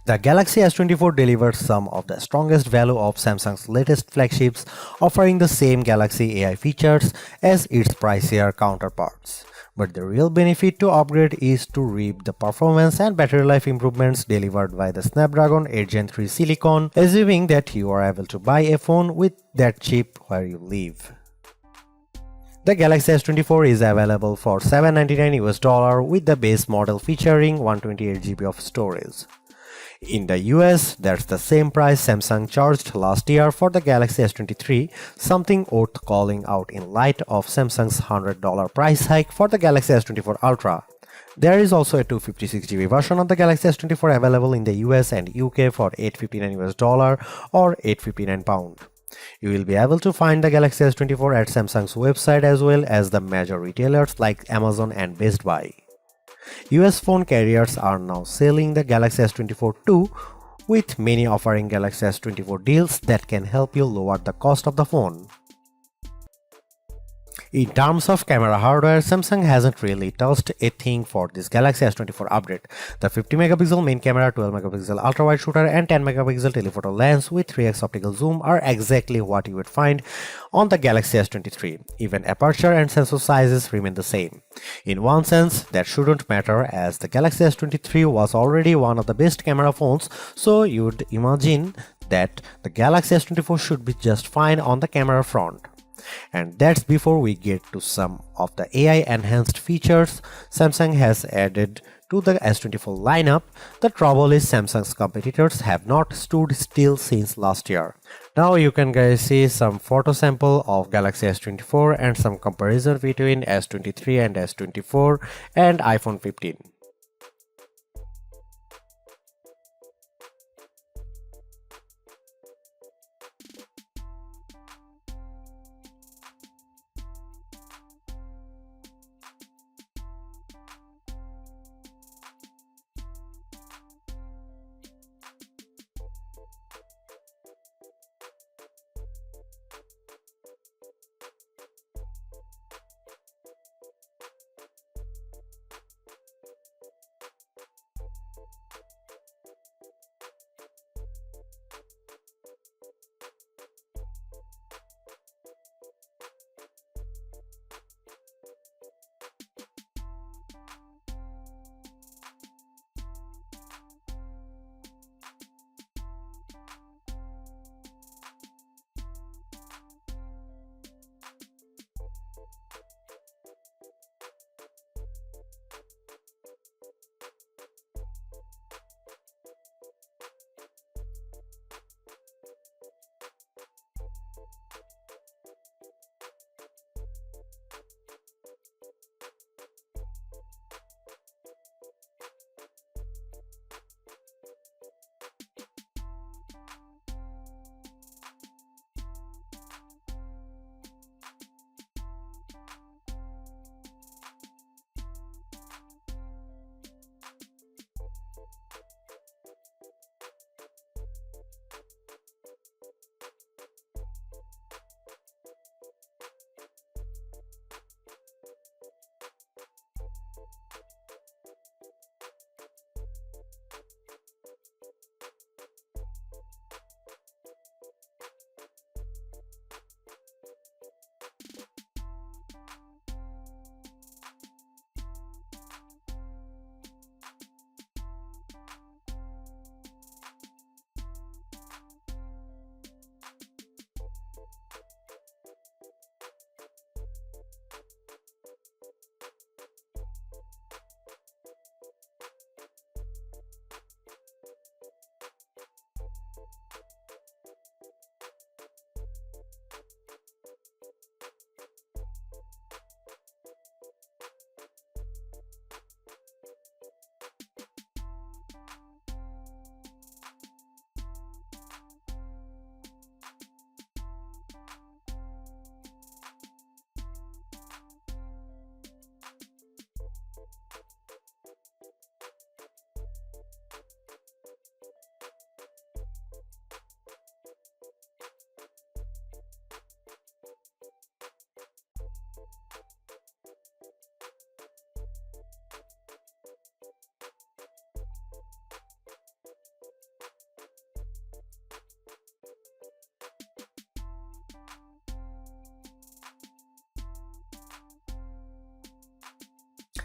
The Galaxy S24 delivers some of the strongest value of Samsung's latest flagships, offering the same Galaxy AI features as its pricier counterparts. But the real benefit to upgrade is to reap the performance and battery life improvements delivered by the Snapdragon 8 Gen 3 Silicon, assuming that you are able to buy a phone with that chip where you live. The Galaxy S24 is available for $799 with the base model featuring 128GB of storage. In the US, that's the same price Samsung charged last year for the Galaxy S23, something worth calling out in light of Samsung's $100 price hike for the Galaxy S24 Ultra. There is also a 256GB version of the Galaxy S24 available in the US and UK for $859 or £859. You will be able to find the Galaxy S24 at Samsung's website as well as the major retailers like Amazon and Best Buy. US phone carriers are now selling the Galaxy S24 too, with many offering Galaxy S24 deals that can help you lower the cost of the phone. In terms of camera hardware, Samsung hasn't really touched a thing for this Galaxy S24 update. The 50MP main camera, 12MP ultra-wide shooter and 10MP telephoto lens with 3x optical zoom are exactly what you would find on the Galaxy S23. Even aperture and sensor sizes remain the same. In one sense, that shouldn't matter as the Galaxy S23 was already one of the best camera phones, so you'd imagine that the Galaxy S24 should be just fine on the camera front. And that's before we get to some of the AI enhanced features Samsung has added to the S24 lineup. The trouble is Samsung's competitors have not stood still since last year. Now you can guys see some photo sample of Galaxy S24 and some comparison between S23 and S24 and iPhone 15.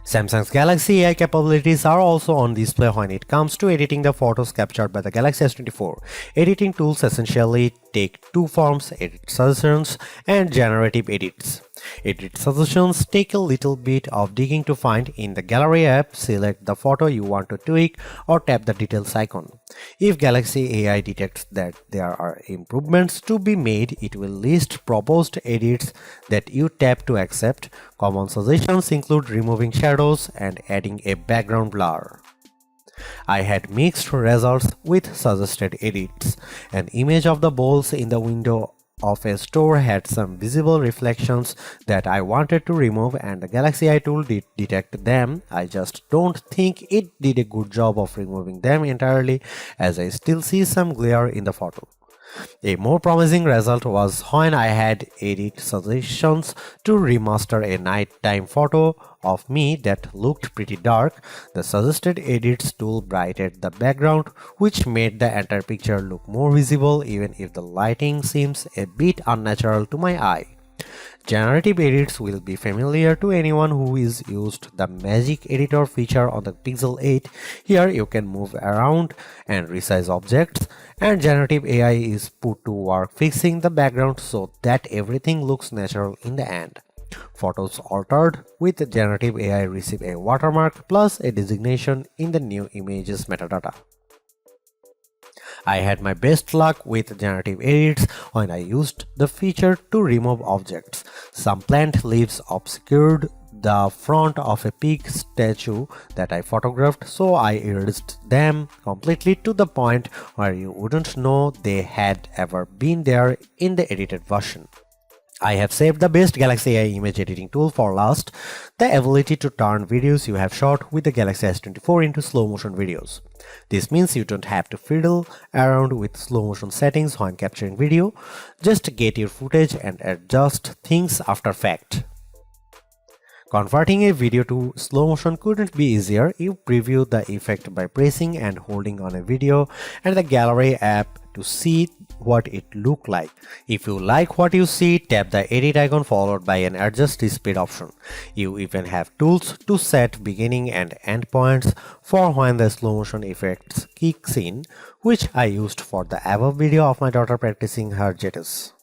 Samsung's Galaxy AI capabilities are also on display when it comes to editing the photos captured by the Galaxy S24. Editing tools essentially take two forms: edit suggestions and generative edits. Edit suggestions take a little bit of digging to find. In the Gallery app, select the photo you want to tweak or tap the details icon. If Galaxy AI detects that there are improvements to be made, it will list proposed edits that you tap to accept. Common suggestions include removing shadows and adding a background blur. I had mixed results with suggested edits. An image of the bowls in the window of a store had some visible reflections that I wanted to remove, and the Galaxy AI tool did detect them. I just don't think it did a good job of removing them entirely, as I still see some glare in the photo. A more promising result was when I had edit suggestions to remaster a nighttime photo of me that looked pretty dark. The suggested edits tool brightened the background, which made the entire picture look more visible even if the lighting seems a bit unnatural to my eye. Generative edits will be familiar to anyone who has used the Magic Editor feature on the Pixel 8. Here you can move around and resize objects, and generative AI is put to work fixing the background so that everything looks natural in the end. Photos altered with generative AI receive a watermark plus a designation in the new images metadata. I had my best luck with generative edits when I used the feature to remove objects. Some plant leaves obscured the front of a pig statue that I photographed, so I erased them completely to the point where you wouldn't know they had ever been there in the edited version. I have saved the best Galaxy AI image editing tool for last, the ability to turn videos you have shot with the Galaxy S24 into slow motion videos. This means you don't have to fiddle around with slow motion settings when capturing video. Just get your footage and adjust things after fact. Converting a video to slow motion couldn't be easier. You preview the effect by pressing and holding on a video and the Gallery app to see what it looked like. If you like what you see, tap the edit icon followed by an adjust speed option. You even have tools to set beginning and end points for when the slow motion effects kicks in, which I used for the above video of my daughter practicing her jetters.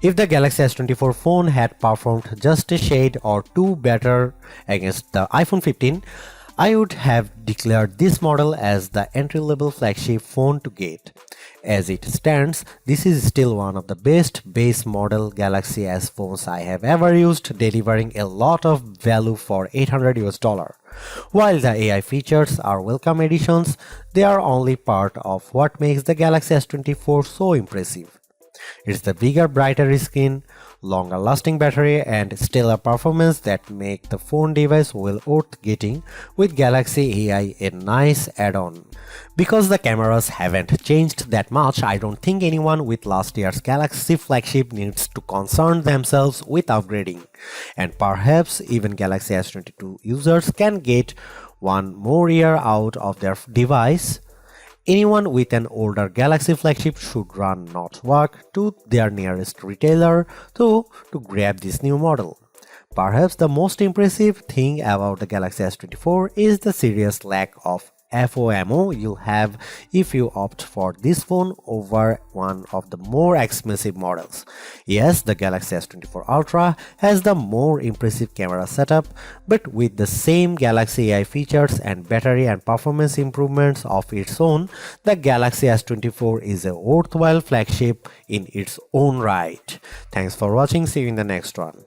If the Galaxy S24 phone had performed just a shade or two better against the iPhone 15, I would have declared this model as the entry-level flagship phone to get. As it stands, this is still one of the best base model Galaxy S phones I have ever used, delivering a lot of value for $800. While the AI features are welcome additions, they are only part of what makes the Galaxy S24 so impressive. It's the bigger, brighter screen, longer lasting battery and stellar performance that make the phone device well worth getting, with Galaxy AI a nice add-on. Because the cameras haven't changed that much, I don't think anyone with last year's Galaxy flagship needs to concern themselves with upgrading. And perhaps even Galaxy S22 users can get one more year out of their device. Anyone with an older Galaxy flagship should run not walk to their nearest retailer to grab this new model. Perhaps the most impressive thing about the Galaxy S24 is the serious lack of FOMO you'll have if you opt for this phone over one of the more expensive models. Yes, the Galaxy S24 Ultra has the more impressive camera setup, but with the same Galaxy AI features and battery and performance improvements of its own, the Galaxy S24 is a worthwhile flagship in its own right. Thanks for watching. See you in the next one.